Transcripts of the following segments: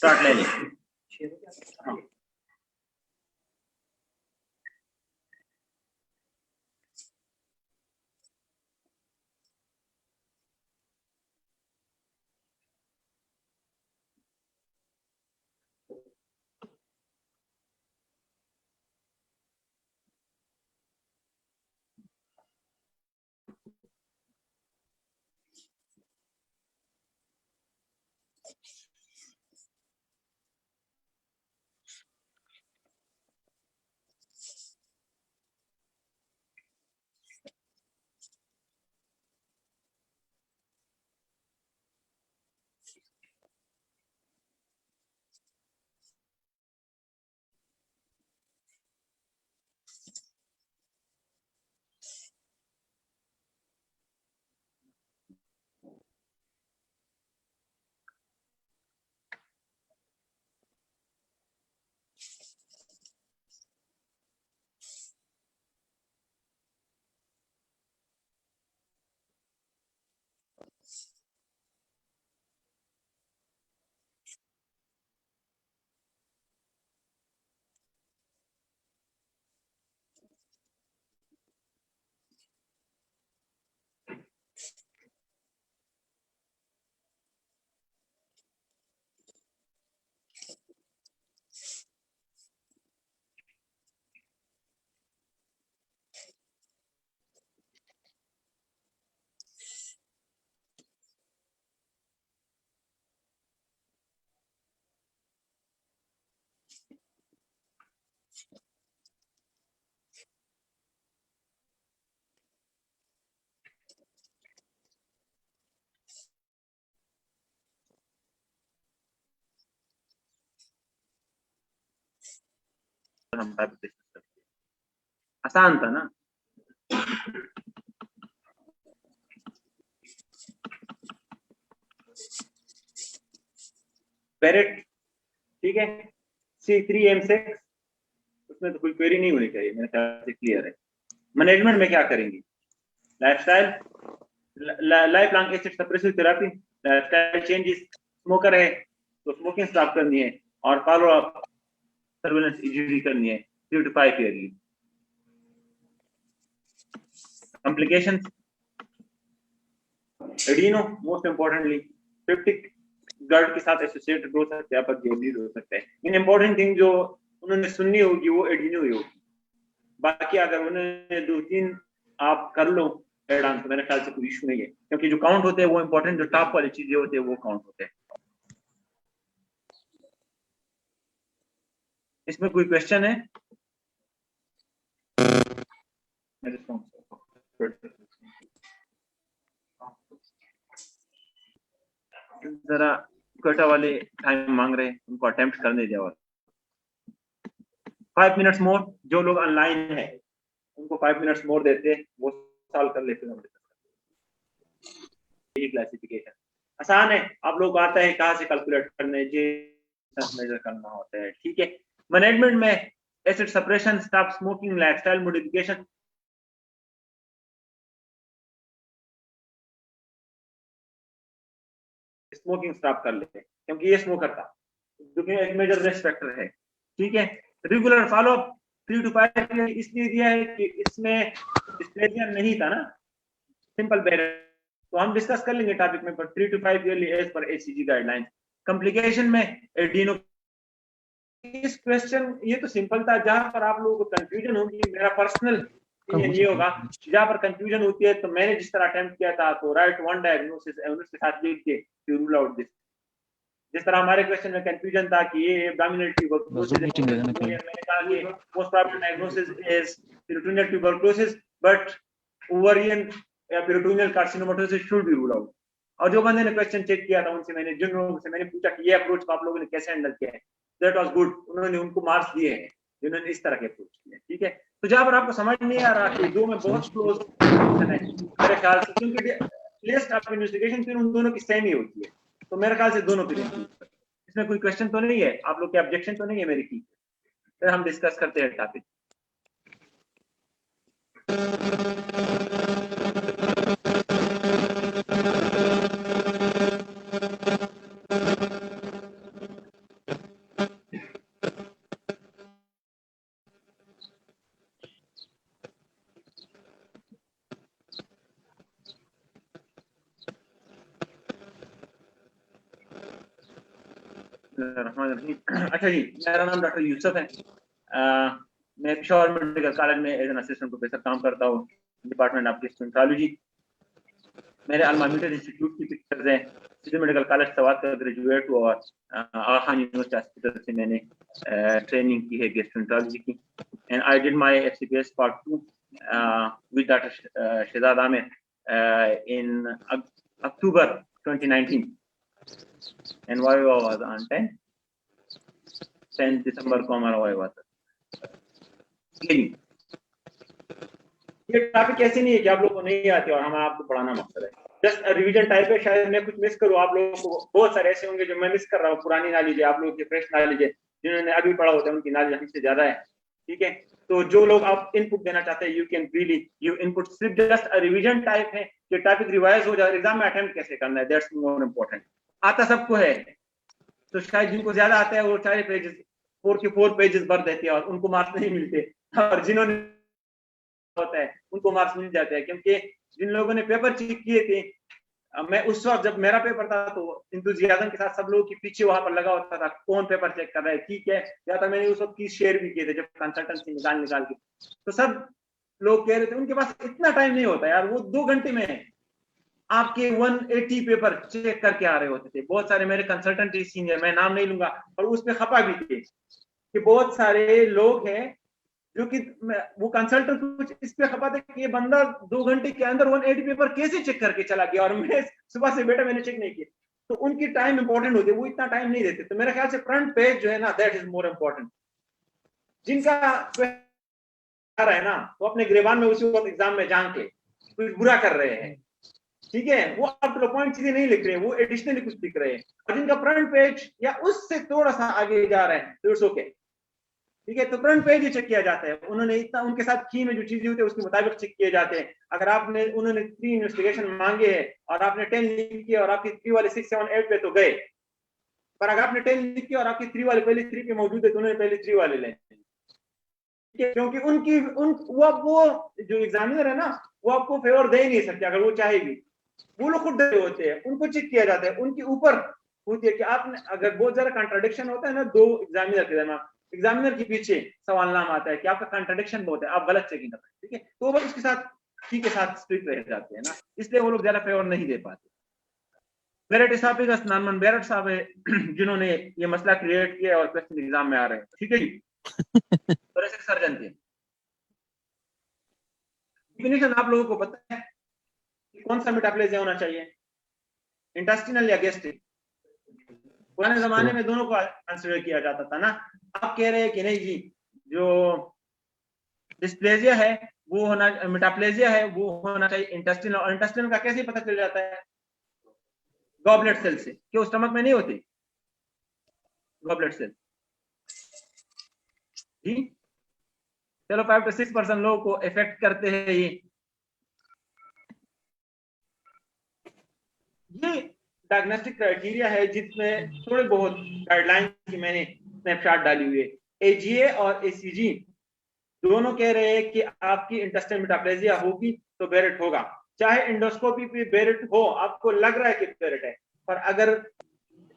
Start ले लें। हाँ। हम टाइप डिस्कस करते हैं, आसान था ना। पेरेट, ठीक है। C3M6 उसमें तो कोई क्वेरी नहीं होनी चाहिए, मेरे ख्याल से क्लियर है। मैनेजमेंट में क्या करेंगे? Lifestyle, life long acid suppressive therapy, lifestyle changes, smoker है तो स्मोकिंग स्टॉप करनी है और फॉलो अप सर्वेलेंस ईजीडी करनी है 3 to 5 yearly. Complications, adeno most importantly, peptic GERD के साथ एसोसिएटेड हो सकते हैं, पर लीड हो सकता है। इन इंपॉर्टेंट थिंग जो उन्होंने सुननी होगी वो एडिनो ही होगी। बाकी अगर उन्होंने 2-3 आप कर लो एड ऑन तो मेरे ख्याल से कोई इशू नहीं है, क्योंकि जो काउंट होते हैं वो इंपॉर्टेंट, जो टॉप वाली चीजें होती है वो काउंट होते हैं। इसमें कोई क्वेश्चन है? जरा क्वेटा वाले टाइम मांग रहे हैं, उनको अटेम्प्ट करने दिया। 5 मिनट्स मोर, जो लोग ऑनलाइन है उनको 5 मिनट्स मोर देते हैं, वो सॉल्व कर लेते हैं। ये क्लासिफिकेशन आसान है, आप लोग को आता है कहाँ से कैलकुलेट करने, जे मेजर करना होता है, ठीक है। मैनेजमेंट में acid suppression, stop smoking, lifestyle modification, smoking stop कर लेते हैं क्योंकि ये स्मोकर था, जो कि एक मेजर रिस्क फैक्टर है, ठीक है। रेगुलर फॉलो 3 to 5 ईयर इसलिए दिया है कि इसमें डिस्प्लेजिया नहीं था ना, सिंपल बेर, तो हम डिस्कस कर लेंगे टॉपिक में, पर 3 to 5 ईयरली एज पर एसीजी गाइडलाइंस। कॉम्प्लिकेशन में एडिनो, इस क्वेश्चन ये तो सिंपल था, जहां पर आप लोगों को कंफ्यूजन होगी, मेरा पर्सनल ये होगा, जहां पर कंफ्यूजन होती है तो मैंने जिस तरह अटेम्प्ट किया था, तो राइट वन डायग्नोसिस उसके साथ लिख के रूल आउट दिस। जिस तरह हमारे क्वेश्चन में कंफ्यूजन था कि ये एब्डोमिनल ट्यूबरकुलोसिस, मैंने कहा कि most probable diagnosis is peritoneal tuberculosis, but ovarian या peritoneal carcinomatosis should be rule out. और जो बंदे ने क्वेश्चन चेक किया था उनसे मैंने, जिन लोगों से मैंने पूछा कि ये अप्रोच को आप लोगों ने कैसे हैंडल किया है, दैट वाज गुड, उन्होंने उनको मार्क्स दिए हैं जिन्होंने इस तरह के अप्रोच किए, ठीक है। तो जहां पर आपको समझ नहीं आ रहा कि दो में बहुत क्लोज है मेरे ख्याल से, क्योंकि लिस्ट ऑफ इन्वेस्टिगेशन फिर उन दोनों की सेम ही होती है, तो मेरे ख्याल से दोनों फिर इसमें कोई क्वेश्चन तो नहीं है, आप लोग के ऑब्जेक्शन तो नहीं है मेरी की, फिर हम डिस्कस करते हैं टॉपिक। अच्छा जी, मेरा नाम डॉक्टर यूसुफ है। मैं पेशावर मेडिकल कॉलेज में एज एन असिस्टेंट प्रोफेसर काम करता हूँ, डिपार्टमेंट ऑफ गेस्ट्रोएंटरोलॉजी। मेरे अल्मा माटर इंस्टीट्यूट की पिक्चर्स हैं। सिविल मेडिकल कॉलेज सवात का ग्रेजुएट हुआ और आगा खान यूनिवर्सिटी हॉस्पिटल से मैंने ट्रेनिंग की है गेस्ट्रोएंटरोलॉजी की। And I did my FCPS part 2 with doctor Shahzad Amir in October 2019 and Viva was on 10 दिसंबर को हमारा वाइवा था। ये टॉपिक ऐसे नहीं है कि आप लोगों को नहीं आते और हमारा आपको पढ़ाना मकसद है। जस्ट रिवीजन टाइप है, शायद मैं कुछ मिस करूँ, आप लोगों को बहुत सारे ऐसे होंगे जो मैं मिस कर रहा हूँ। पुरानी नॉलेज है, आप लोगों की फ्रेश नॉलेज है, जिन्होंने अभी पढ़ा होता है उनकी नॉलेज हमसे ज्यादा है। ठीक है, तो जो लोग आप इनपुट देना चाहते हैं, you can really you input. सिर्फ जस्ट रिवीजन टाइप है कि टॉपिक रिवाइज हो जाए, एग्जाम में अटेम्प्ट कैसे करना है, दैट्स मोर इम्पोर्टेंट। आता सबको है, तो शायद जिनको ज्यादा आता है वो 4 पेजेस 4 के 4 पेजेस भर देते हैं और उनको मार्क्स नहीं मिलते, और जिन्होंने होता है उनको मार्क्स मिल जाते हैं। क्योंकि जिन लोगों ने पेपर चेक किए थे, मैं उस वक्त जब मेरा पेपर था तो इंतुजियाज्म के साथ सब लोगों के पीछे वहां पर लगा होता था, कौन पेपर चेक कर रहा है, ठीक है। या तो मैंने उस वक्त की शेयर भी किए थे जब कंसल्टेंसी निकाल के, तो सब लोग कह रहे थे उनके पास इतना टाइम नहीं होता यार, वो 2 घंटे में आपके 180 पेपर चेक करके आ रहे होते थे। बहुत सारे मेरे कंसल्टेंट सीनियर, मैं नाम नहीं लूंगा, और उस पर खपा भी थे कि बहुत सारे लोग हैं जो कि वो कंसल्टेंट कुछ इस पे खपा थे कि ये बंदा 2 घंटे के अंदर 180 पेपर कैसे चेक करके चला गया, और मैं सुबह से बेटा मैंने चेक नहीं किया। तो उनकी टाइम इंपॉर्टेंट होती है, वो इतना टाइम नहीं देते। तो मेरे ख्याल से फ्रंट पेज जो है ना, दैट इज मोर इम्पोर्टेंट। जिनका है ना, वो अपने गिरबान में उसी वक्त एग्जाम में जान के कुछ बुरा कर रहे हैं, ठीक है, वो अप टू द पॉइंट चीजें नहीं लिख रहे, वो एडिशनली कुछ लिख रहे हैं। और जिनका फ्रंट पेज या उससे थोड़ा सा आगे जा रहे हैं, तो इट्स ओके, ठीक है। तो फ्रंट पेज ही चेक किया जाता है, उन्होंने इतना उनके साथ की में जो चीजें होती है उसके मुताबिक चेक किए जाते हैं। अगर आपने उन्होंने 3 इन्वेस्टिगेशन मांगे हैं और आपने 10 लिख किए और आपकी 3 वाले 6 7 8 पे तो गए, पर अगर आपने 10 लिख किए और आपकी 3 वाले पहले 3 पे मौजूद है तो उन्होंने पहले 3 वाले लेने, ठीक है। क्योंकि उनकी वो जो एग्जामिनर है ना, वो आपको फेवर दे ही नहीं सकते अगर वो चाहेगी। वो लोग खुद डरे होते हैं, उनको चेक किया जाता है, उनके ऊपर होती है कि आपने अगर बहुत ज्यादा कंट्राडिक्शन होता है ना 2 एग्जामिनर के दरमियान, एग्जामिनर के पीछे सवालनामा आता है कि आपका कंट्राडिक्शन बहुत है, आप गलत चेकिंग कर रहे हैं, ठीक है। तो वो उसके साथ ठीक के साथ स्ट्रिक्ट रह जाते हैं ना, इसलिए वो लोग ज्यादा फेवर नहीं दे पाते। बेरेट साहब का नानमन बेरेट साहब है जिन्होंने ये मसला क्रिएट किया और क्वेश्चन एग्जाम में आ रहे हैं, ठीक है जी। फोरेंसिक सर्जन थे। डिफिनेशन आप लोगों को पता है कि कौन सा मेटाप्लेजिया होना चाहिए, इंटेस्टिनल या गैस्ट्रिक? पुराने जमाने में दोनों को कंसिडर किया जाता था ना। आप कह रहे हैं कि नहीं जी, जो डिस्प्लेजिया है वो होना, मेटाप्लेजिया है वो होना चाहिए इंटेस्टिनल। और इंटेस्टिनल का कैसे पता चल जाता है? गॉबलेट सेल से। क्यों, स्टमक में नहीं होती गॉबलेट सेल जी? चलो 5 to 6% लोगों को इफेक्ट करते हैं ये डायग्नोस्टिक क्राइटेरिया है जिसमें थोड़े बहुत गाइडलाइन की मैंने स्नैपशॉट डाली हुई है। एजीए और एसीजी दोनों कह रहे हैं कि आपकी इंटेस्टाइनल मेटाप्लेजिया होगी तो बेरेट होगा, चाहे इंडोस्कोपी पे बेरेट हो, आपको लग रहा है कि बेरेट है, पर अगर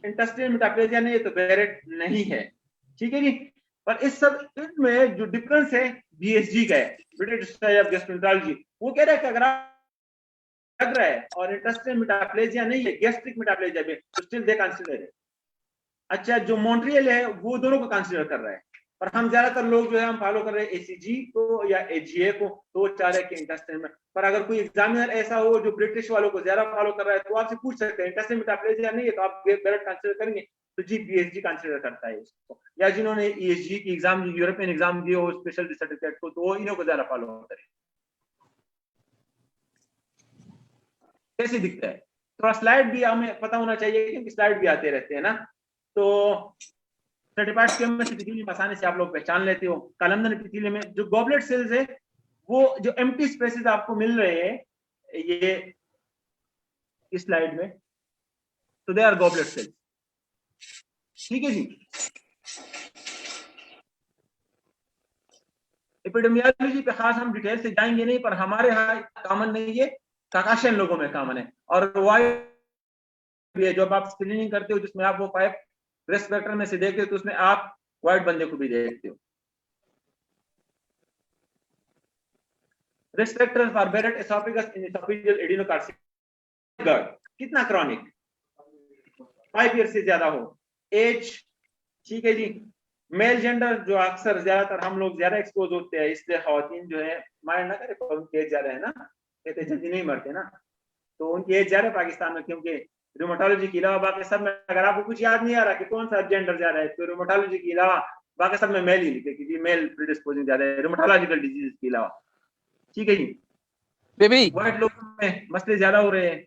इंटेस्टाइनल मेटाप्लेजिया नहीं है तो बेरेट नहीं है, ठीक है जी। पर इस सब में जो डिफरेंस है बीएसजी का है, ब्रिटिश सोसाइटी ऑफ गैस्ट्रोएंटरोलॉजी, वो कह रहा है कि अगर आप लग रहा है और इंटेस्टाइनल मेटाप्लेजिया नहीं है, गैस्ट्रिक मेटाप्लेजिया में, तो स्टिल दे कंसीडर है। अच्छा, जो मॉन्ट्रियल है वो दोनों को कंसीडर कर रहा है, पर हम ज्यादातर लोग जो है हम फॉलो कर रहे हैं एसीजी को या एजीए को, तो वो चाह रहे हैं कि इंटेस्टाइन में। पर अगर कोई एग्जामिनर ऐसा हो जो ब्रिटिश वालों को ज्यादा फॉलो कर रहा है तो आपसे पूछ सकते हैं इंटेस्टाइन मेटाप्लेजिया नहीं है तो आप बेरेट कंसीडर करेंगे, तो जी पीएचडी कंसीडर करता है इसको। या जिन्होंने ईएसजी की एग्जाम, यूरोपियन एग्जाम दिए हो स्पेशल सर्टिफिकेट को, तो वो इन्हों को ज्यादा फॉलो करें। कैसे दिखता है, थोड़ा स्लाइड भी हमें पता होना चाहिए क्योंकि स्लाइड भी आते रहते हैं ना। तो सर्टिफाइड स्क्वेमस एपिथेलियम आसानी से आप लोग पहचान लेते हो। कॉलमनर एपिथेलियम में जो गॉबलेट सेल्स है, वो जो एम्प्टी स्पेसेस आपको मिल रहे हैं ये इस स्लाइड में, तो दे आर गॉबलेट सेल्स, ठीक है जी। एपिडेमियोलॉजी पे खास हम डिटेल से जाएंगे नहीं, पर हमारे यहाँ कॉमन नहीं है, काकाशियन लोगों में कॉमन है। और वाई भी है, जब आप स्क्रीनिंग करते हो जिसमें आप वो 5 रिस्क फैक्टर में से देखते हो तो उसमें आप वाइट बंदे को भी देखते हो। Risk factor for बेरेट oesophagus in oesophageal adenocarcinoma कितना क्रॉनिक 5 ईयर से ज्यादा हो, एज, ठीक है जी, मेल जेंडर जो अक्सर ज्यादातर हम लोग ज्यादा एक्सपोज होते हैं, इसलिए खवातीन जो है माइंड ना करे उनकी एज ज्यादा है ना, कहते जल्दी नहीं मरते ना, तो उनकी एज ज्यादा पाकिस्तान में, क्योंकि रूमेटोलॉजी के अलावा बाकी सब में अगर आपको कुछ याद नहीं आ रहा कि कौन सा जेंडर ज्यादा है, तो रूमेटोलॉजी के अलावा बाकी सब में मेल ही लिखे कि मेल प्रीडिस्पोजिंग ज्यादा है रूमेटोलॉजिकल डिजीज के अलावा, ठीक है जी। बेबी व्हाइट लोगों में मसले ज्यादा हो रहे हैं,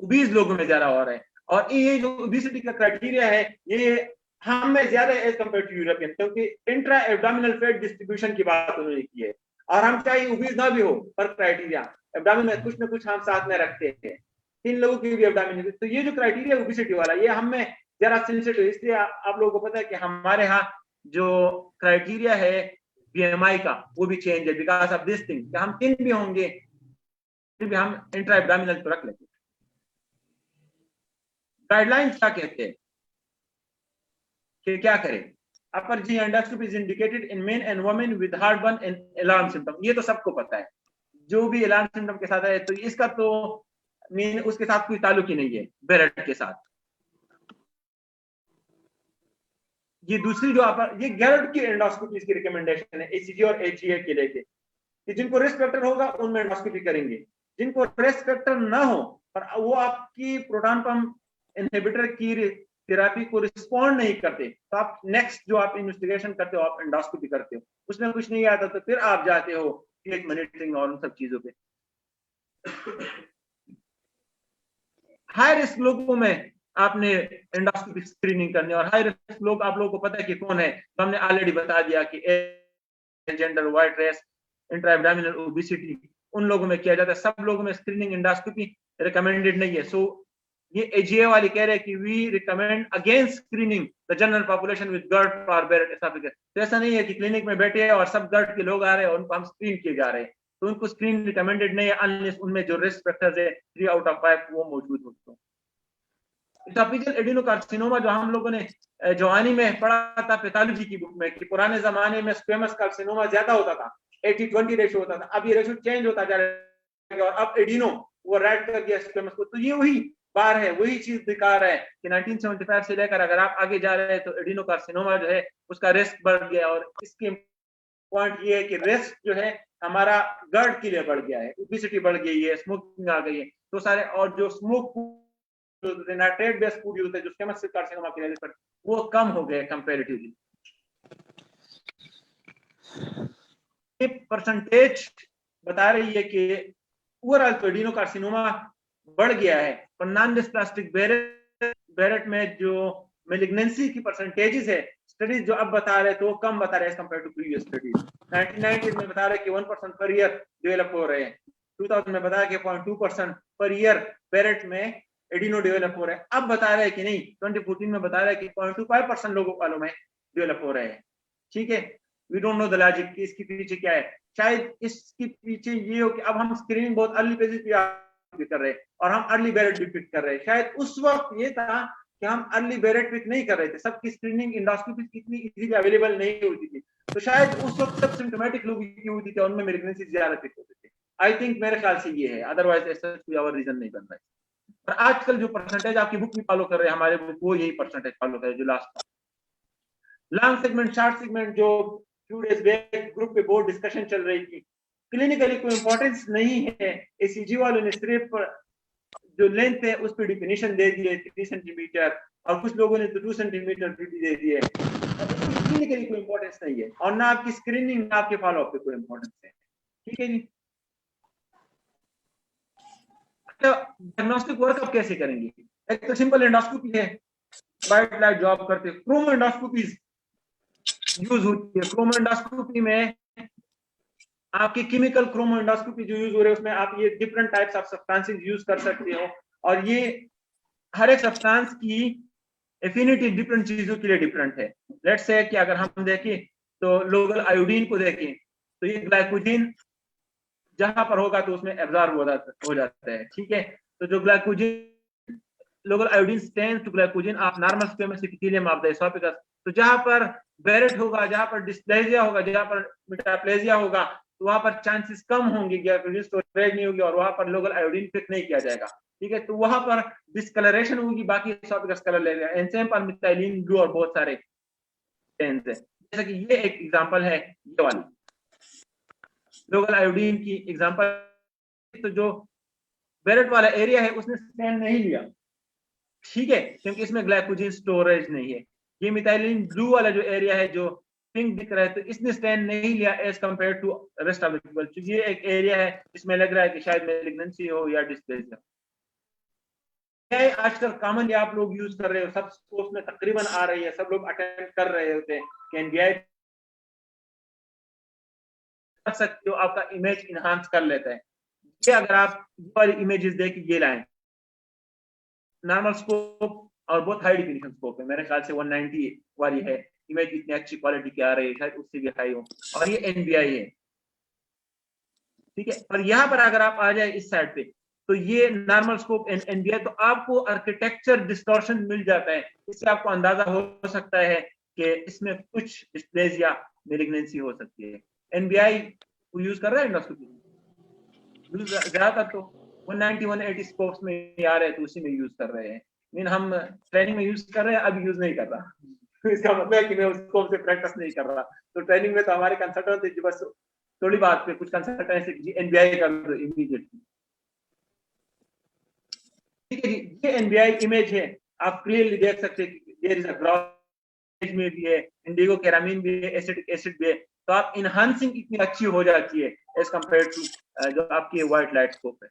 ओबीज लोगों में ज्यादा हो रहे हैं, और ये जो ओबेसिटी का क्राइटेरिया है ये हम में ज्यादा एज कम्पेयर टू यूरोपियन, क्योंकि इंट्रा एब्डोमिनल फैट डिस्ट्रीब्यूशन की बात उन्होंने की है, और हम चाहे ओबीज ना भी हो पर क्राइटेरिया एब्डोमिन में कुछ ना कुछ हम साथ में रखते हैं, 3 लोगों की भी एब्डोमिन, तो ये जो क्राइटेरिया ओबेसिटी वाला ये हम में जरा सेंसिटिव, इसलिए आप लोगों को पता है कि हमारे यहाँ जो क्राइटेरिया है बीएमआई का वो भी चेंज है बिकॉज ऑफ दिस थिंग, हम 3 भी होंगे फिर भी हम इंट्रा एब्डोमिनल तो रख लेते हैं। गाइडलाइंस क्या कहते हैं कि क्या करें, upper G endoscopy is indicated in men and women with heartburn and alarm symptom, ये तो सबको पता है, जो भी अलार्म सिम्टम के साथ है तो इसका तो मीन उसके साथ कोई ताल्लुक ही नहीं है बेरेट के साथ। ये दूसरी जो अपर ये गैरट की एंडोस्कोपी की रिकमेंडेशन है एसीजी और एजीए के लेके कि जिनको रिस्क फैक्टर होगा उनमें एंडोस्कोपी करेंगे, जिनको रिस्क फैक्टर ना हो पर वो आपकी प्रोटॉन पंप इनहिबिटर की थेरेपी को रिस्पॉन्ड नहीं करते तो आप नेक्स्ट जो आप इन्वेस्टिगेशन करते हो आप एंडोस्कोपी करते हो, उसमें कुछ नहीं आता तो फिर आप जाते हो एक मॉनिटरिंग और उन सब चीजों पे। हाई रिस्क लोगों में आपने एंडोस्कोपी स्क्रीनिंग करनी, और हाई रिस्क लोग आप लोगों को पता है कि कौन है, तो हमने ऑलरेडी बता दिया कि gender, white race, intra abdominal obesity, उन लोगों में किया जाता है, सब लोगों में स्क्रीनिंग एंडोस्कोपी रिकमेंडेड नहीं है। सो ये एजीए वाले कह रहे हैं कि we recommend against screening the general population with GERD और बेरेट एसोफेगस, तो ऐसा नहीं है कि क्लिनिक में बैठे हैं और सब GERD के लोग आ रहे हैं और उनको हम स्क्रीन किए जा रहे हैं, तो उनको स्क्रीन रिकमेंडेड नहीं है अनलेस उनमें जो रिस्क फैक्टर्स है 3 आउट ऑफ 5 वो मौजूद होते हैं। एसोफेजियल एडिनोकार्सिनोमा जो हम लोगों ने जवानी में पढ़ा था पैथोलॉजी की बुक में कि पुराने जमाने में स्क्वेमस कार्सिनोमा ज्यादा होता था, 80-20 रेशियो होता था, अब ये रेशियो चेंज होता जा रहा है और अब एडिनो वो रेड कर दिया स्क्वेमस को, तो ये वही बार है, वही चीज दिखा रहा है कि 1975 से लेकर अगर आप आगे जा रहे हैं तो एडिनोकार्सिनोमा जो है उसका रिस्क बढ़ गया, और इसके पॉइंट ये है कि रिस्क जो है हमारा GERD के लिए बढ़ गया है, ओबेसिटी बढ़ गई है, स्मोकिंग आ गई है, तो सारे और जो smoke nitrate based food use है जो स्क्वेमस सेल कार्सिनोमा के लिए वो कम हो गए कंपैरेटिवली। ये परसेंटेज बता रही है कि ओवरऑल तो एडिनोकार्सिनोमा बढ़ गया है, पर नॉन डिस्प्लास्टिक बेरेट में जो मेलिग्नेंसी की परसेंटेजेस है स्टडीज जो अब बता रहे तो वो कम बता रहे हैं कंपेयर टू प्रीवियस स्टडीज। 1990 में बता रहे कि 1% पर ईयर डेवलप हो रहे हैं, 2000 में बताया कि 0.2% पर ईयर बेरेट में एडिनो डेवलप हो रहे हैं, अब बता रहे हैं कि नहीं 2014 में बता रहे हैं कि 0.25% लोगों वालों में डेवलप हो रहे हैं, ठीक है। We don't know the logic कि इसके पीछे क्या है, शायद इसके पीछे ये हो कि अब हम स्क्रीनिंग बहुत अर्ली फेजेस पे कर रहे हैं और हम अर्ली बेरेट भी पिक कर रहे हैं, शायद उस वक्त ये था कि हम अर्ली बेरेट पिक नहीं कर रहे थे, सबकी स्क्रीनिंग इंडोस्कोपी इतनी इजीली अवेलेबल नहीं होती थी, तो शायद उस वक्त सब सिम्टोमेटिक लोग की होती थी उनमें मेलिग्नेंसी ज्यादा पिक होते थे। आई थिंक मेरे ख्याल से ये है, अदरवाइज ऐसा कोई और रीजन नहीं बन रहा है। पर आजकल जो परसेंटेज आपकी बुक में फॉलो कर रहे हैं हमारे बुक वो यही परसेंटेज फॉलो कर रहे हैं जो last long segment short segment जो फ्यू डेज बैक ग्रुप पे बोर्ड डिस्कशन चल रही थी, क्लिनिकली कोई इंपॉर्टेंस नहीं है, एसीजी वालों ने सिर्फ जो लेंथ है उस पर डिफिनेशन दे दी है 3 सेंटीमीटर और कुछ लोगों ने तो 2 सेंटीमीटर भी दे दी है, क्लिनिकली कोई इंपॉर्टेंस नहीं है और ना आपकी स्क्रीनिंग ना आपके फॉलो अप पे कोई इंपॉर्टेंस है, ठीक है जी। डायग्नोस्टिक वर्कअप कैसे करेंगे, एक तो सिंपल एंडोस्कोपी है, वाइट लाइट जो आप करते हैं, क्रोमो एंडोस्कोपीज यूज होती है, क्रोमो एंडोस्कोपी में आपकी केमिकल क्रोमो एंडोस्कोपी जो यूज हो रहे हैं उसमें आप ये different types of substances use कर सकते हो और ये हर एक सब्सटेंस की एफिनिटी डिफरेंट चीजों के लिए डिफरेंट है। लेट्स से कि अगर हम देखें तो लोकल आयोडीन को देखें तो ये ग्लाइकोजेन जहां पर होगा तो उसमें एब्जॉर्ब हो जाता है, ठीक है। तो जो glycogen local iodine stains to glycogen of normal squamous epithelium of the oesophagus. तो जहां पर बेरेट होगा, जहां पर डिस्प्लेजिया होगा, जहां पर मेटाप्लेजिया होगा, तो वहां पर चांसेस कम होंगे, ग्लाइकोजन स्टोरेज नहीं होगी और वहां पर लोकल आयोडीन फिक्स नहीं किया जाएगा। ठीक है, तो वहां पर डिस्कलरेशन होगी, बाकी एसोफेगस कलर लेगा। एंजाइम पर मिथाइलिन ब्लू और बहुत सारे स्टेन्स है। जैसा कि ये एक एग्जांपल है, ये वाली लोकल आयोडीन की एग्जांपल। तो जो बेरेट वाला एरिया है उसने स्टेन नहीं लिया, ठीक है, क्योंकि इसमें ग्लाइकोजन स्टोरेज नहीं है। ये मिथाइलिन ब्लू वाला जो एरिया है जो पिंक दिख रहा है, तो इसने स्टैंड नहीं लिया as compared to rest of the people. तो ये एक एरिया है जिसमें लग रहा है कि शायद मेलिग्नेंसी हो या डिस्प्लेजिया। आजकल कॉमनली आप लोग यूज कर रहे हो, सब स्कोर्स में तकरीबन आ रही है, सब लोग अटेंड कर रहे होते हैं कि एनबीआई कर सकते हो, आपका इमेज इनहांस कर लेता है। ये अगर आप ये वाली इमेजेस देख ये लाएं, नॉर्मल स्कोप और बहुत हाई डिफिनिशन स्कोप है, मेरे ख्याल से 190 वाली है, इमेज इतनी अच्छी क्वालिटी की आ रही है, शायद उससे भी हाई हो, और ये एनबीआई है। ठीक है, और यहाँ पर अगर आप आ जाए इस साइड पे, तो ये नॉर्मल स्कोप एनबीआई, तो आपको आर्किटेक्चर डिस्टॉर्शन मिल जाता है। इससे आपको अंदाजा हो सकता है कि इसमें कुछ डिस्प्लेजिया मेलिग्नेंसी हो सकती है। एनबीआई को यूज कर रहा है एंडोस्कोपी ज्यादातर, तो 190 180 स्कोप्स में आ रहे हैं, तो उसी में यूज कर रहे हैं। मीन हम ट्रेनिंग में यूज कर रहे हैं, अब यूज नहीं कर रहा। तो इसका मतलब है कि मैं उस स्कोप से प्रैक्टिस नहीं कर रहा। तो ट्रेनिंग में तो हमारे कंसल्टेंट थे, बस थोड़ी बात पे कुछ कंसल्टेंट से एनबीआई कर दो इमीडिएटली। ठीक है जी, ये एनबीआई इमेज है, आप क्लियरली देख सकते हैं कि देयर इज अ ग्रॉस में भी है, इंडिगो कैरामीन भी है, एसिटिक एसिड भी है। तो आप इनहांसिंग इतनी अच्छी हो जाती है एज कंपेयर टू जो आपकी व्हाइट लाइट स्कोप है।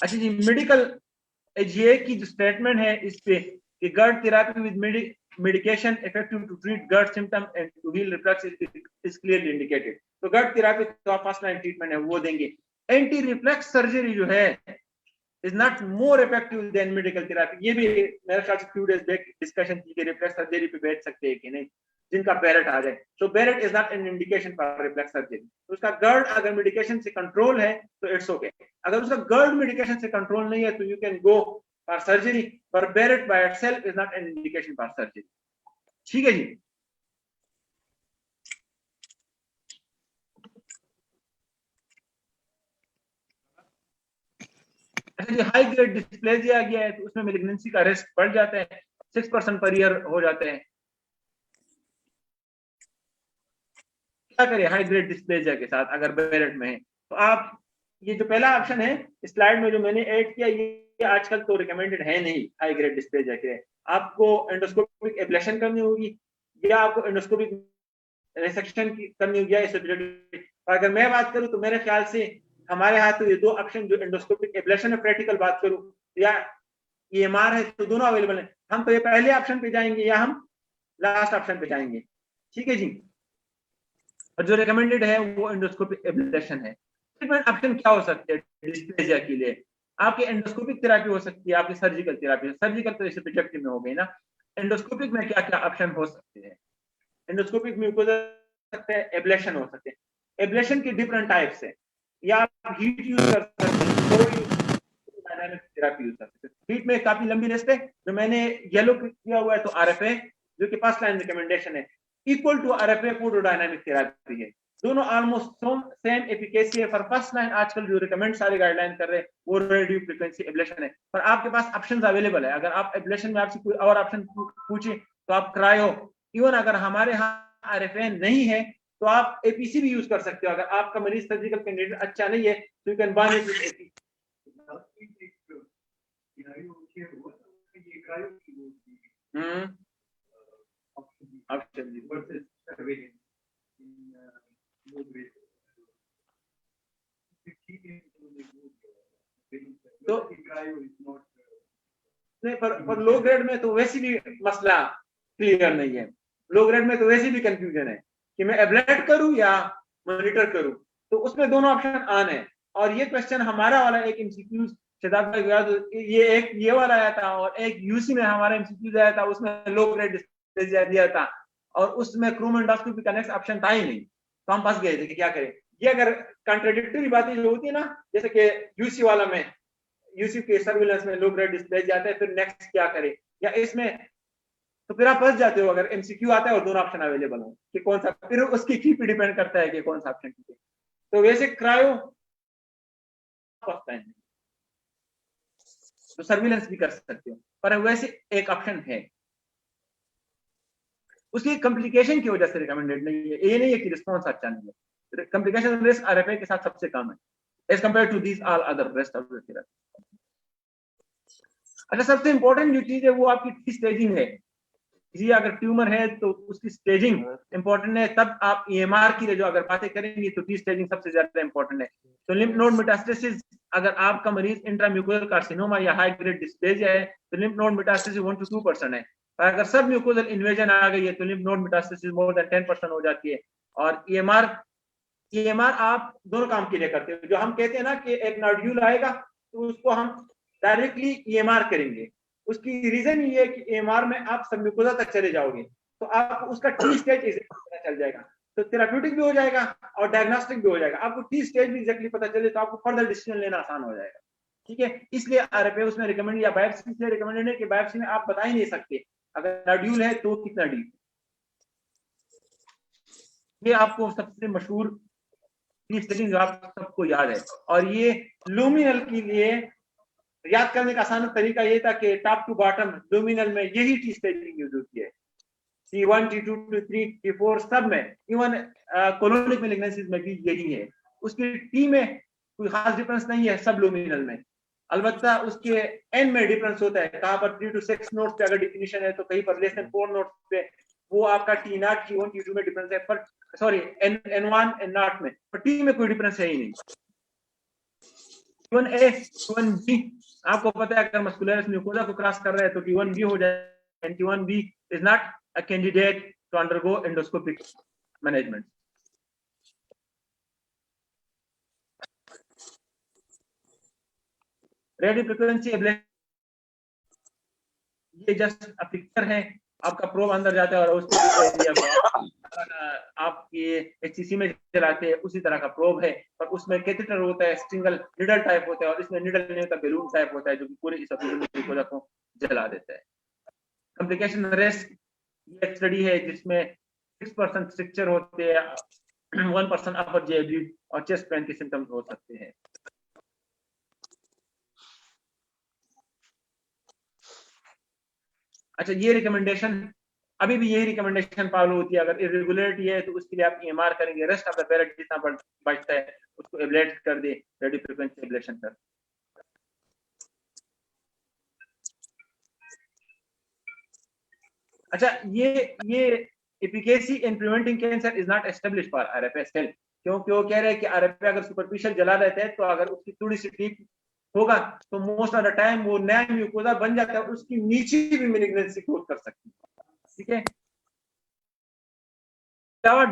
अच्छा जी, मेडिकल एजीए की जो स्टेटमेंट है इस पे कि GERD therapy with medication effective to treat GERD symptom and to heal reflux is clearly indicated। तो GERD थेरेपी तो आप फर्स्ट लाइन ट्रीटमेंट है वो देंगे। एंटी रिफ्लेक्स सर्जरी जो है is not more effective than medical therapy। ये भी मेरे ख्याल से few days back डिस्कशन की कि रिफ्लेक्स सर्जरी पे बैठ सकते हैं कि नहीं, जिनका बेरेट आ जाए। तो बेरेट is not an indication for reflex surgery. तो उसका GERD अगर मेडिकेशन से कंट्रोल है तो इट्स ओके। अगर उसका GERD मेडिकेशन से कंट्रोल नहीं है तो you can go for surgery, पर Barrett by itself is not an indication for surgery. ठीक है जी। अच्छा जी, हाई ग्रेड डिस्प्लेजिया आ गया है तो उसमें मेलिग्नेंसी का रिस्क बढ़ जाता है, 6% पर ईयर हो जाते हैं। क्या करें हाई ग्रेड डिस्प्लेजिया के साथ अगर बेरेट में है? तो आप ये जो पहला ऑप्शन है स्लाइड में जो मैंने ऐड किया, ये आजकल तो रिकमेंडेड है नहीं हाई ग्रेड डिस्प्लेजिया के। आपको एंडोस्कोपिक एब्लेशन करनी होगी या आपको एंडोस्कोपिक रिसेक्शन करनी होगी या एसोफेजियल। अगर मैं बात करूं तो मेरे ख्याल से हमारे हाथ तो ये दो ऑप्शन, जो एंडोस्कोपिक एब्लेशन और प्रैक्टिकल बात करूं या EMR है, तो दोनों अवेलेबल है। हम तो ये पहले ऑप्शन पे जाएंगे या हम लास्ट ऑप्शन पे जाएंगे। ठीक है जी, और जो रिकमेंडेड है वो एंडोस्कोपिक एब्लेशन है। ट्रीटमेंट ऑप्शन क्या हो सकते हैं डिस्प्लेजिया के लिए? आपकी एंडोस्कोपिक थेरेपी हो सकती है, आपकी सर्जिकल थेरेपी। सर्जिकल तो इसे प्रोजेक्टिव में हो गई ना। एंडोस्कोपिक में क्या क्या ऑप्शन हो सकते हैं? एंडोस्कोपिक म्यूकोसा सकते हैं, एब्लेशन हो सकते हैं। एब्लेशन के डिफरेंट टाइप्स है, या आप हीट यूज कर सकते हैं, डायनामिक थेरेपी यूज कर सकते हैं। हीट में काफी लंबी लिस्ट है, जो मैंने येलो किया हुआ है तो RFA जो कि फर्स्ट लाइन रिकमेंडेशन है, equal to RFA photodynamic therapy है। दोनों ऑलमोस्ट सेम एफिकेसी है। फॉर फर्स्ट लाइन आजकल जो रिकमेंड सारे गाइडलाइन कर रहे हैं वो रेडियो फ्रीक्वेंसी एब्लेशन है। पर आपके पास ऑप्शंस अवेलेबल है। अगर आप एब्लेशन में आपसे कोई और ऑप्शन पूछे तो आप क्रायो, इवन अगर हमारे यहाँ RFA नहीं है तो आप APC भी यूज कर सकते हो। अगर आपका मरीज सर्जिकल कैंडिडेट अच्छा नहीं है तो you can buy it with APC। तो नहीं, पर लो ग्रेड में तो वैसे भी मसला क्लियर नहीं है। लो ग्रेड में तो वैसे भी कंफ्यूजन है कि मैं एब्लेट करूं या मॉनिटर करूं। तो उसमें दोनों ऑप्शन ऑन है। और ये क्वेश्चन हमारा वाला एक MCQ शहजाद भाई गया, तो ये एक ये वाला आया था और एक UC में हमारा MCQ आया था, उसमें लो ग्रेड डिस्प्लेजिया दिया था और उसमें क्रूम एंडोस्कोपी का नेक्स्ट ऑप्शन था ही नहीं। तो हम फंस गए थे कि क्या करें। ये अगर कॉन्ट्राडिक्टरी बातें जो होती है ना, जैसे कि यूसी वाला में, यूसी के सर्विलेंस में लो ग्रेड डिस्प्ले जाता है, फिर नेक्स्ट क्या करे, या इसमें, तो फिर आप फंस जाते हो अगर एमसीक्यू आता है और दोनों ऑप्शन अवेलेबल हो कि कौन सा, फिर उसकी की पे डिपेंड करता है कि कौन सा ऑप्शन ठीक है। तो वैसे क्रायो तो सर्विलेंस भी कर सकते हो, पर वैसे एक ऑप्शन है, उसकी कॉम्प्लिकेशन की वजह से रिकमेंडेड नहीं है। ये नहीं है कि रिस्पॉन्स अच्छा नहीं है, कॉम्प्लिकेशन रिस्क आरएफए के साथ सबसे कम है as compared to these all other rest of the therapy. अच्छा, सबसे इंपॉर्टेंट जो चीज है वो आपकी टी स्टेजिंग है। किसी अगर ट्यूमर है तो उसकी स्टेजिंग इंपॉर्टेंट है, तब आप ईएमआर की जो अगर बातें करेंगे तो टी स्टेजिंग सबसे ज्यादा इंपॉर्टेंट है। तो लिम्फ नोड मेटास्टेसिस, अगर आपका मरीज इंट्राम्यूकोजल कार्सिनोमा या हाई ग्रेड डिस्प्लेजिया है तो लिम्फ नोड मेटास्टेसिस 1 to 2% है। और अगर सब म्यूकोजल इन्वेजन आ गई है तो lymph node metastasis more than 10% हो जाती है। और ईएमआर आप दोनों काम के लिए करते हो। जो हम कहते हैं ना कि एक नोड्यूल आएगा तो उसको हम डायरेक्टली ईएमआर करेंगे, उसकी रीजन ये है कि ईएमआर में आप सबम्यूकोजा तक चले जाओगे तो आप उसका टी स्टेज पता चल जाएगा, तो थेराप्यूटिक भी हो जाएगा और डायग्नोस्टिक भी हो जाएगा। आपको टी स्टेज भी एग्जैक्टली पता चले तो आपको फर्दर डिसीजन लेना आसान हो जाएगा। ठीक है, इसलिए आरएफए उसमें रिकमेंड या बायोप्सी इसलिए रिकमेंडेड है कि बायोप्सी में आप बता ही नहीं सकते अगर नोड्यूल है तो कितना डीप। ये आपको सबसे मशहूर टी स्टेजिंग जो आप सबको याद है। और ये लुमिनल के लिए याद करने का आसान तरीका ये था कि टॉप टू बॉटम लुमिनल में यही टी स्टेजिंग यूज होती है, T1, T2, T3, T4 सब में, इवन कोलोनिक मैलिग्नेंसीज में भी यही है। उसकी टी में कोई खास डिफरेंस नहीं है सब लुमिनल में, अलबत्ता उसके एन में डिफरेंस होता है। कहाँ पर 3 to 6 नोट्स पे अगर डिफिनेशन है तो कहीं पर लेस देन 4 नोट्स पे वो आपका T0, T1, T2 में डिफरेंस है, पर सॉरी N1, N0 में, पर टी में कोई डिफरेंस है ही नहीं। T1A, T1B आपको पता है अगर मस्कुलरस म्यूकोजा को क्रॉस कर रहा है तो T1B हो जाए। T1B is not a candidate to undergo endoscopic management. Radio frequency ablation, ये जस्ट अ पिक्चर है, आपका प्रोब अंदर जाता है और उसको आपके एचसीसी में चलाते हैं उसी तरह का प्रोब है, पर उसमें कैथेटर होता है, सिंगल निडल टाइप होता है, और इसमें निडल नहीं होता, बैलून टाइप होता है जो कि पूरे इस म्यूकोजा को जला देता है। कॉम्प्लिकेशन रिस्क, ये एक स्टडी है जिसमें 6% स्ट्रक्चर होते हैं, 1% अपर जेबी और चेस्ट पेन के सिम्टम्स हो सकते हैं। अच्छा, ये रिकमेंडेशन अभी भी यही रिकमेंडेशन फॉलो होती है, अगर इरेगुलरिटी है तो उसके लिए आप ईएमआर करेंगे, रेस्ट ऑफ द पेरेट जितना बचता है उसको एब्लेट कर दे, रेडियो फ्रीक्वेंसी एब्लेशन कर। अच्छा, ये efficacy in preventing cancer is not established for RFA still, क्योंकि वो कह रहे हैं कि आरएफए अगर सुपरफिशियल जला देते हैं तो अगर उसकी थोड़ी सी डीप होगा तो मोस्ट ऑफ द टाइम वो नया म्यूकोजा बन जाता है, उसकी नीचे भी मैलिग्नेंसी ग्रोथ कर सकती है। ठीक है,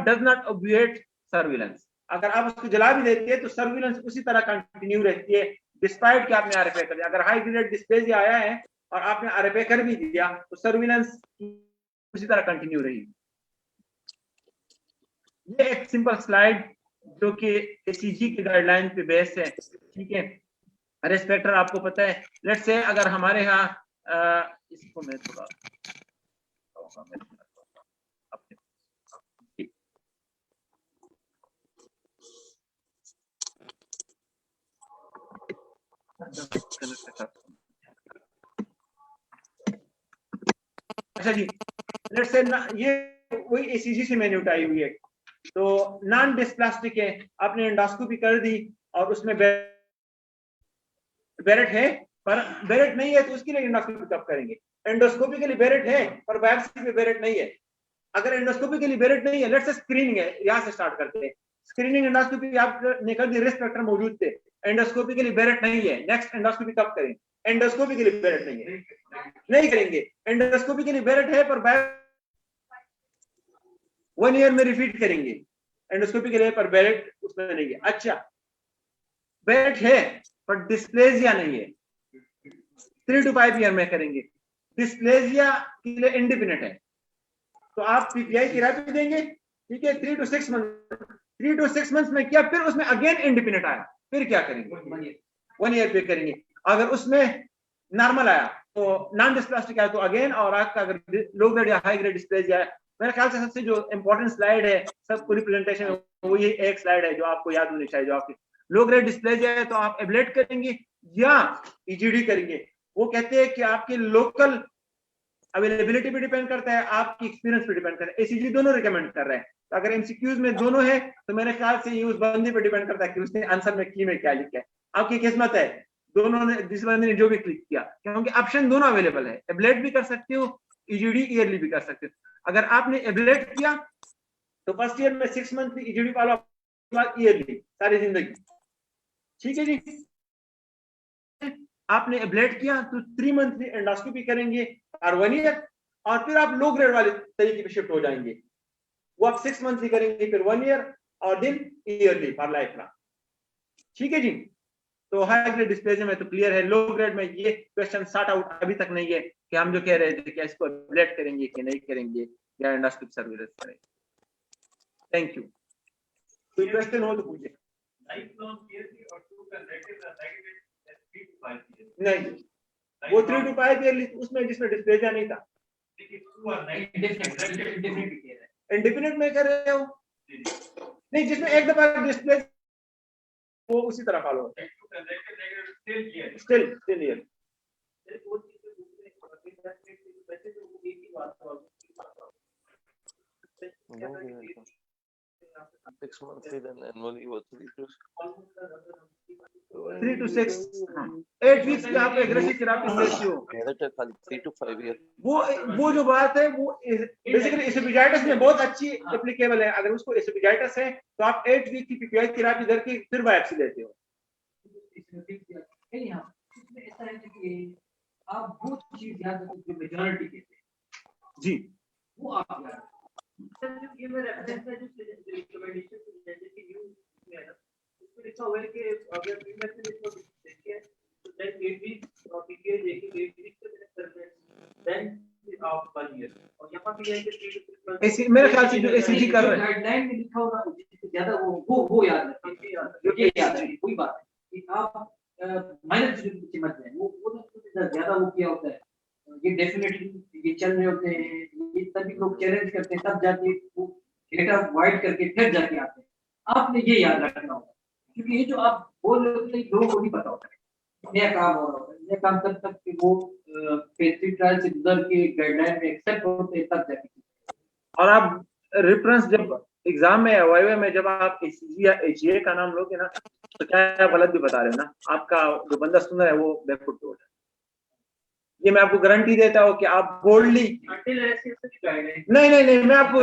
डज नॉट ऑब्विएट सर्विलेंस, अगर आप उसको जला भी देते हैं तो सर्विलेंस उसी तरह कंटिन्यू रहती है डिस्पाइट कि आपने आरएफए कर दिया। अगर हाई ग्रेड डिस्प्लेजिया आया है और आपने आरएफए कर भी दिया तो सर्विलेंस उसी तरह कंटिन्यू रही। ये एक सिंपल स्लाइड जो कि एसीजी की गाइडलाइन पे बेस है। ठीक है, रेस्पेक्टर आपको पता है, लेट्स से अगर हमारे यहाँ इसको मैं थोड़ा अच्छा जी, लेट्स से ये वही एसीजी से मैंने उठाई हुई है, तो नॉन डिस्प्लास्टिक है, आपने एंडोस्कोपी कर दी और उसमें बेरेट है पर बेरेट नहीं है तो उसके लिए एंडोस्कोपी कब करेंगे? एंडोस्कोपी के लिए बेरेट है पर बायोप्सी पे बेरेट नहीं है। अगर एंडोस्कोपी के लिए बेरेट नहीं है, लेट्स से स्क्रीनिंग है, यहां से स्टार्ट करते हैं। स्क्रीनिंग एंडोस्कोपी आपने कर दी, रिस्क फैक्टर मौजूद थे, एंडोस्कोपी के लिए बेरेट नहीं है, नेक्स्ट एंडोस्कोपी कब करेंगे? एंडोस्कोपी के लिए बेरेट नहीं है, नहीं करेंगे। एंडोस्कोपी के लिए बेरेट है पर 1 ईयर में रिपीट करेंगे, एंडोस्कोपी के लिए पर बेरेट उसमें नहीं है। अच्छा, बेरेट है पर डिस्प्लेजिया नहीं है, 3 to 5 ईयर में करेंगे। डिस्प्लेजिया के लिए इंडिपेंडेंट है तो आप पीपीआई थेरेपी देंगे ठीक है, 3 to 6 मंथ, 3 to 6 मंथ्स में किया, फिर उसमें अगेन इंडिपेंडेंट आया, फिर क्या करेंगे? 1 ईयर पे करेंगे। अगर उसमें नॉर्मल आया तो नॉन डिस्प्लास्टिक आया तो अगेन, और आपका अगर लो ग्रेड या हाई ग्रेड डिस्प्लेजिया है, मेरे ख्याल से सबसे जो इंपॉर्टेंट स्लाइड है सब पूरी प्रेजेंटेशन में, वो ये एक स्लाइड है जो आपको याद होनी चाहिए। जो आपकी लो ग्रेड डिस्प्लेजिया है तो आप एब्लेट करेंगे या ईजीडी करेंगे। वो कहते हैं कि आपकी लोकल अवेलेबिलिटी पे डिपेंड करता है, आपकी एक्सपीरियंस पे डिपेंड करता है। एसीजी दोनों रिकमेंड कर रहे हैं, तो अगर एमसीक्यूज में दोनों है तो मेरे ख्याल से ये उस बंदे पे डिपेंड करता है कि उसने आंसर में की में क्या लिखा है। आपकी किस्मत है, दोनों ने, जिस बंदे ने जो भी क्लिक किया, क्योंकि ऑप्शन दोनों अवेलेबल है, एब्लेट भी कर सकते हो, ईजीडी ईयरली भी कर सकते हो। अगर आपने एब्लेट किया तो फर्स्ट ईयर में 6 मंथ ईजीडी वाला, ईयरली सारी जिंदगी। ठीक है जी। आपने एब्लेट किया तो 3 मंथ एंडोस्कोपी करेंगे और 1 ईयर, और फिर आप लो ग्रेड वाले तरीके पे शिफ्ट हो जाएंगे। वो आप 6 मंथ करेंगे, फिर 1 ईयर और then yearly for life long. ठीक है जी। तो हाई ग्रेड डिस्प्लेजिया में तो क्लियर है। लो ग्रेड में ये क्वेश्चन सॉर्ट आउट अभी तक नहीं है कि हम जो कह रहे थे कि इसको एब्लेट करेंगे कि नहीं करेंगे या एंडोस्कोपी सर्विलेंस करेंगे। Thank you. कोई क्वेश्चन हो तो पूछिए। नहीं, वो 3 to 5 ईयरली उसमें जिसमें डिस्प्लेजिया नहीं था। इंडेफिनिट में कर रहे हो नहीं, जिसमें एक दफा डिस्प्ले वो उसी तरह फॉलो होता है। Still year. Six monthly, then annually was 3 to 6, 8 weeks की आप एग्रेसिव थेरेपी देते हो। 3 to 5 years। वो जो बात है वो बेसिकली एसोफेजाइटिस में बहुत अच्छी एप्लीकेबल है। अगर उसको एसोफेजाइटिस है तो आप 8 वीक की पीपीआई थेरेपी करके फिर बायोप्सी लेते हो। ऐसा है कि आप वो चीज याद रखो जो मेजॉरिटी कहते हैं जी, वो आप याद रखो। ये मेरा रेफरेंस है जो रिकमेंडेशन जैसे कि न्यू में है ना, उसमें लिखा हुआ है कि अगर प्रीमियम से इसको देखिए तो देन 8 वीक और पीपीआई देखिए 8 वीक से मैंने करना है, देन आप 1 ईयर। और यहां पे ये है कि 3 to 6 ऐसे मेरे ख्याल से जो एसीजी कर रहे हैं गाइडलाइन में लिखा होगा उससे ज्यादा वो याद रखें, ये याद रखें। कोई बात है कि आप माइनस की मत जाए, वो ज्यादा वो किया होता है। ये डेफिनेटली ये चल रहे होते हैं, ये तभी लोग चैलेंज करते हैं, तब जाके वो डेटा वाइड करके फिर जाके आते हैं। आपने ये याद रखना होगा, क्योंकि ये जो आप बोल रहे होते हैं लोगों को नहीं पता होता है नया काम हो रहा होता है। नया काम तब तक कि वो फेज 3 ट्रायल से गुजर के गाइडलाइन में एक्सेप्ट होते हैं तब जाके। और आप रेफरेंस जब एग्जाम में या वाइवा में जब आप एसीजी या एचए का नाम लोगे ना तो क्या आप गलत भी बता रहे हो ना, आपका जो बंदा सुन रहा है वो बैकफुट पे हो जाए। ये मैं आपको गारंटी देता हूँ कि आप बोल्डली नहीं मैं आपको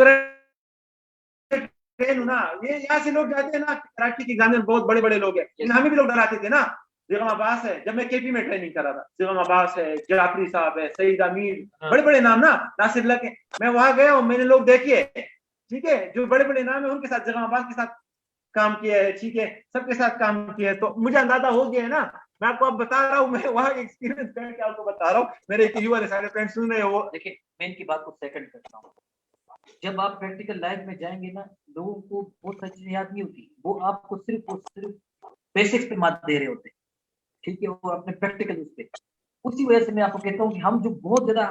ना, ये यहाँ से लोग जाते हैं ना कराची के एग्जाम में, बहुत बड़े बड़े लोग हैं, हमें भी लोग डराते थे ना। जिगम अब्बास है, जब मैं केपी में ट्रेनिंग कर रहा था, जिगम अब्बास है, जाफरी साहब है, सईद अमीर, बड़े बड़े नाम ना, नासिर लक, मैं वहां गया और मैंने लोग देखे, ठीक है, जो बड़े बड़े नाम है उनके साथ, जिगम अब्बास के साथ काम किया है, ठीक है, सबके साथ काम किया है, तो मुझे अंदाजा हो गया है ना। मैं आपको अब बता रहा हूँ, मैं वहां एक्सपीरियंस करके आपको बता रहा हूँ। मेरे एक युवा सारे फ्रेंड्स सुन रहे हो। देखिए मैं इनकी बात को सेकंड करता हूँ। जब आप प्रैक्टिकल लाइफ में जाएंगे ना, लोगों को बहुत सारी चीजें याद नहीं होती, वो आपको सिर्फ बेसिक्स पे मात दे रहे होते हैं, ठीक है, वो अपने प्रैक्टिकल उस पे। उसी वजह से मैं आपको कहता हूँ कि हम जो बहुत ज्यादा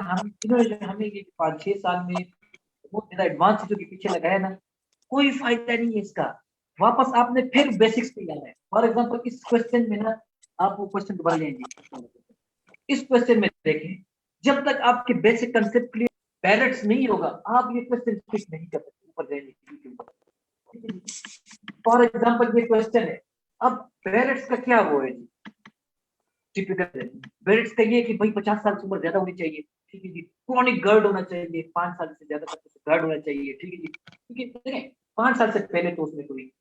हमें ये 5-6 साल में बहुत ज्यादा एडवांस चीजों के पीछे लगाया ना, कोई फायदा नहीं है इसका। वापस आपने फिर बेसिक्स पे जाना है। फॉर एग्जाम्पल इस क्वेश्चन में ना, आप वो क्वेश्चन दोबारा लेंगे, इस क्वेश्चन में देखें, जब तक आपके बेसिक कंसेप्ट क्लियर पैरेट्स नहीं होगा, आप ये क्वेश्चन फिट नहीं कर सकते ऊपर जाएंगे। फॉर एग्जाम्पल ये क्वेश्चन है, अब पैरेट्स का क्या वो है, टिपिकल पैरेट्स का ये कि भाई 50 साल की उम्र ज्यादा होनी चाहिए, ठीक है जी, क्रॉनिक गर्ड होना चाहिए, 5 साल से ज्यादा गर्ड होना चाहिए, ठीक है जी, ठीक है। 5 साल से पहले तो उसमें कोई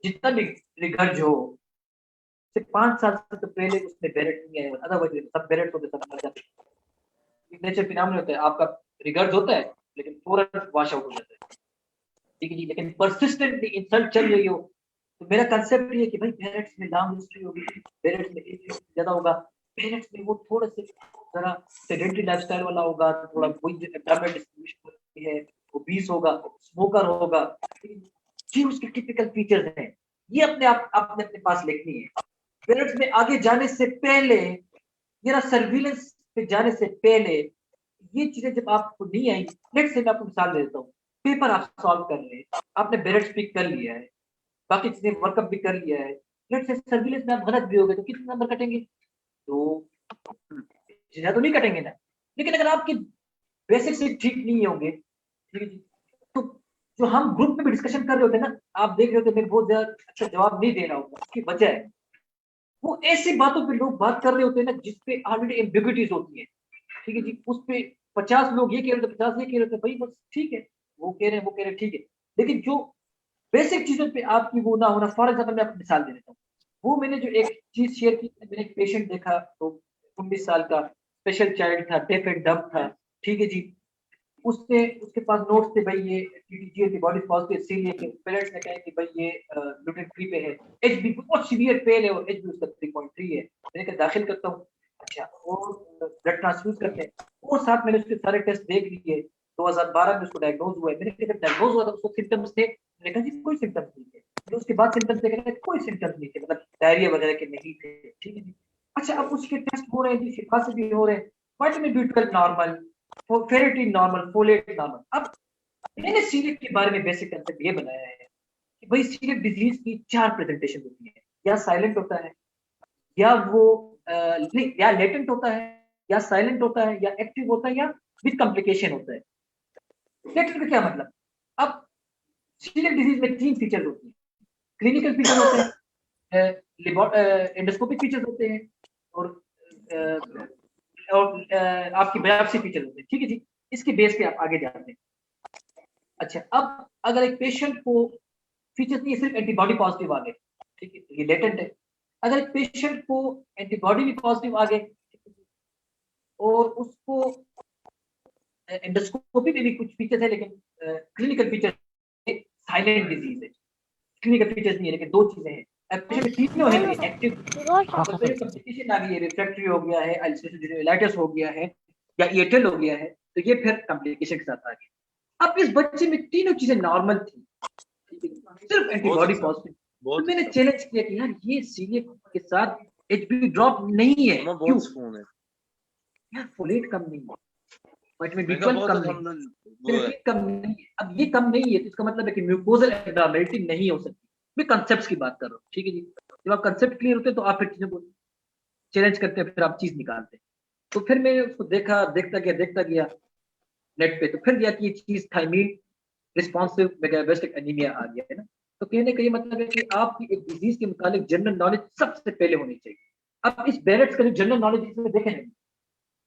जितना भी रिगर्ज हो, 5 साल से तो पहले उसमें बैरेट नहीं आया, अदरवाइज सब बैरेट होते सब मर जाते। नेचर फिनोमेना होता है, आपका रिगर्ज होता है लेकिन फौरन वॉश आउट हो जाता है, ठीक है जी। लेकिन परसिस्टेंटली इंसल्ट चल रही हो, तो मेरा कंसेप्ट ये है कि भाई बैरेट्स में लॉन्ग हिस्ट्री होगी, बैरेट्स में एज ज्यादा होगा, बैरेट्स में वो थोड़ा से जरा सेडेंटरी लाइफस्टाइल वाला होगा, थोड़ा कोई एब्डोमिनल डिस्ट्रीब्यूशन होती है, ओबीस होगा, स्मोकर होगा, ये उसके टिपिकल फीचर्स हैं। ये अपने आप आपने अपने पास लिखनी है। पेरेंट्स में आगे जाने से पहले, मेरा सर्विलेंस पे जाने से पहले ये चीजें जब आपको नहीं आई, लेट्स से मैं आपको मिसाल दे देता हूँ, पेपर आप सॉल्व कर ले, आपने बेरेट्स पिक कर लिया है, बाकी चीजें वर्कअप भी कर लिया है, लेट्स से सर्विलेंस में आप गलत भी हो गए तो कितने नंबर कटेंगे? तो ज्यादा तो नहीं कटेंगे ना। लेकिन अगर आपके बेसिक से ठीक नहीं होंगे, ठीक है जी, तो जो हम ग्रुप में भी डिस्कशन कर रहे होते हैं ना, आप देख रहे होते मेरे बहुत ज्यादा अच्छा जवाब नहीं दे रहा होगा, उसकी वजह है वो ऐसी बातों पे लोग बात कर रहे होते हैं ना जिसपे ऑलरेडी एम्बिग्युइटीज होती है, ठीक है जी। उस पे 50 लोग ये कह रहे थे, 50 ये कह रहे थे, भाई बस ठीक है, वो कह रहे हैं, वो कह रहे हैं, ठीक है। लेकिन जो बेसिक चीजों पे आपकी वो ना होना, फॉर एग्जाम्पल मैं आपको मिसाल दे देता हूँ। वो मैंने जो एक चीज शेयर की, मैंने एक पेशेंट देखा, तो 19 साल का स्पेशल चाइल्ड था, डेफ एंड डब था, ठीक है जी। उसने उसके पास नोट्स थे, भाई ये टीटीजी एंटीबॉडी पॉजिटिव, इसीलिए कि पेरेंट्स ने कहा कि भाई ये ग्लूटेन फ्री पे है, एचबी बहुत सीवियर फेल है और एचबी उसका 3.3 है। मैंने कहा दाखिल करता हूँ, अच्छा, और ब्लड ट्रांसफ्यूज करते हैं, और साथ मैंने उसके सारे टेस्ट देख लिए। 2012 में उसको डायग्नोज हुआ है। मैंने कहा जब डायग्नोज हुआ था उसको सिम्टम्स थे? मैंने कहा जी कोई सिम्टम्स नहीं थे। तो उसके बाद सिम्टम्स देखे कोई सिम्टम्स नहीं थे, मतलब डायरिया वगैरह के नहीं थे, ठीक है जी। अच्छा, अब उसके टेस्ट हो रहे हैं जी, शिफा से भी हो रहे हैं, vitamin B12 normal, ferritin normal, folate normal. अब मैंने सीलिएक के बारे में बेसिक कंसेप्ट ये बनाया है कि भाई सीलिएक डिजीज की 4 प्रेजेंटेशन होती है, या साइलेंट होता है, या वो या लेटेंट होता है, या साइलेंट होता है, या एक्टिव होता है, या विद कॉम्प्लिकेशन होता है। लेटेंट का क्या मतलब? अब सीलिएक डिजीज में 3 फीचर्स होती हैं। क्लिनिकल फीचर होते हैं, एंडोस्कोपिक फीचर्स होते हैं, और आपकी बायोप्सी फीचर होते हैं, ठीक है जी। इसके बेस पे आप आगे जाते हैं। अच्छा, अब अगर एक पेशेंट को फीचर्स नहीं है, सिर्फ एंटीबॉडी पॉजिटिव आ गए, ठीक है, ये लेटेंट है। अगर एक पेशेंट को एंटीबॉडी भी पॉजिटिव आ गए और उसको एंडोस्कोपी में भी कुछ फीचर्स है, लेकिन क्लिनिकल फीचर साइलेंट डिजीज है, क्लिनिकल फीचर्स नहीं है, लेकिन 2 चीजें हैं। पेशेंट तीनों है, लेकिन एक्टिव कॉम्प्लिकेशन आ गई है, रिफ्रैक्टरी हो गया है, अल्सरेटिव हो गया है, या एयरटेल हो गया है, तो ये फिर कॉम्प्लिकेशन के साथ आ गया। अब इस बच्चे में तीनों चीजें नॉर्मल थी, सिर्फ एंटीबॉडी पॉजिटिव। तो मैंने चैलेंज किया कि यार ये सीलिएक के साथ एचबी ड्रॉप नहीं है, क्यों? यार फोलेट कम नहीं है, विटामिन B12 कम नहीं है, कम नहीं है। अब ये कम नहीं है तो इसका मतलब है कि म्यूकोजल एब्नॉर्मैलिटी नहीं हो सकती। मैं कंसेप्ट्स की बात कर रहा हूँ, ठीक है जी। जब आप कंसेप्ट क्लियर होते हैं तो आप फिर चीजों को चैलेंज करते हैं, फिर आप चीज निकालते हैं। तो फिर मैंने उसको देखता गया नेट पे, तो फिर गया कि ये चीज थायमीन रिस्पॉन्सिव मेगालोब्लास्टिक एनीमिया आ गया है ना। तो कहने का ये मतलब है कि आपकी एक डिजीज के मुताबिक जनरल नॉलेज सबसे पहले होनी चाहिए। अब इस बेरेट्स का जो जनरल नॉलेज इसमें देखें,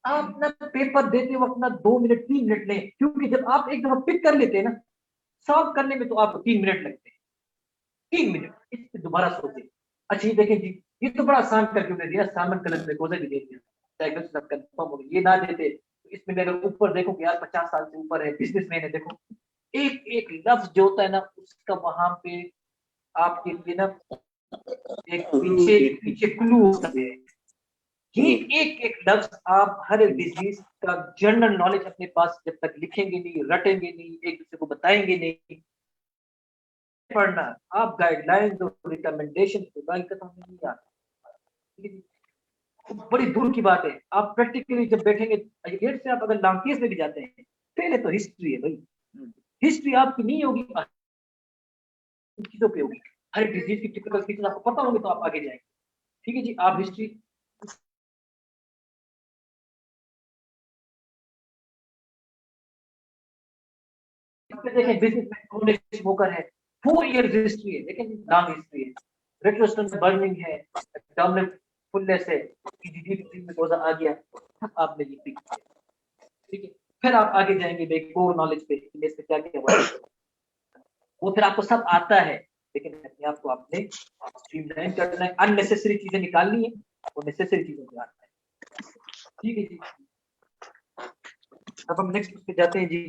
आप ना पेपर देते वक्त ना 2 मिनट 3 मिनट लें, क्योंकि जब आप एक दफा पिक कर लेते हैं ना, सॉल्व करने में तो आपको 3 मिनट लगते हैं। 3 मिनट इस पे दोबारा सोचें। अच्छा ये देखें जी, ये तो बड़ा आसान करके उन्होंने दिया, सामन कलर में कोजा भी दे दिया, डायग्नोसिस अब कंफर्म हो गई। ये ना देते तो इसमें मैं अगर ऊपर देखो कि यार 50 साल से ऊपर है, बिजनेसमैन है, देखो एक एक लफ्ज जो होता है ना उसका वहां पे आपके लिए ना एक पीछे पीछे क्लू होता है। ये एक एक लफ्ज आप हर एक डिजीज का जनरल नॉलेज अपने पास जब तक लिखेंगे नहीं, रटेंगे नहीं, एक दूसरे को बताएंगे नहीं, पढ़ना आप गाइडलाइंस और रिकमेंडेशन को गाइड करना नहीं आता। बड़ी दूर की बात है, आप प्रैक्टिकली जब बैठेंगे, गेट से आप अगर लॉन्ग केस में भी जाते हैं, पहले तो हिस्ट्री है भाई, हिस्ट्री आपकी नहीं होगी, चीजों पे होगी। हर डिजीज की टिपिकल फीचर्स आपको पता होंगे तो आप आगे जाएंगे, ठीक है जी। आप हिस्ट्री देखें, बिजनेस में क्रोनिक स्मोकर है, 4 इयर्स हिस्ट्री है, लेकिन लॉन्ग हिस्ट्री है, रेट्रोस्टर्नल बर्निंग है, एब्डोमिनल फुलनेस है, ईजीजी में कोजा आ गया, तब आपने ये पिक किया, ठीक है। फिर आप आगे जाएंगे कोर नॉलेज पे, इसमें क्या क्या हुआ, वो फिर आपको सब आता है, लेकिन अपने आप को आपने स्ट्रीमलाइन करना है, अननेसेसरी चीजें निकालनी है और नेसेसरी चीजों को आना है, ठीक है जी। अब हम नेक्स्ट पे जाते हैं जी।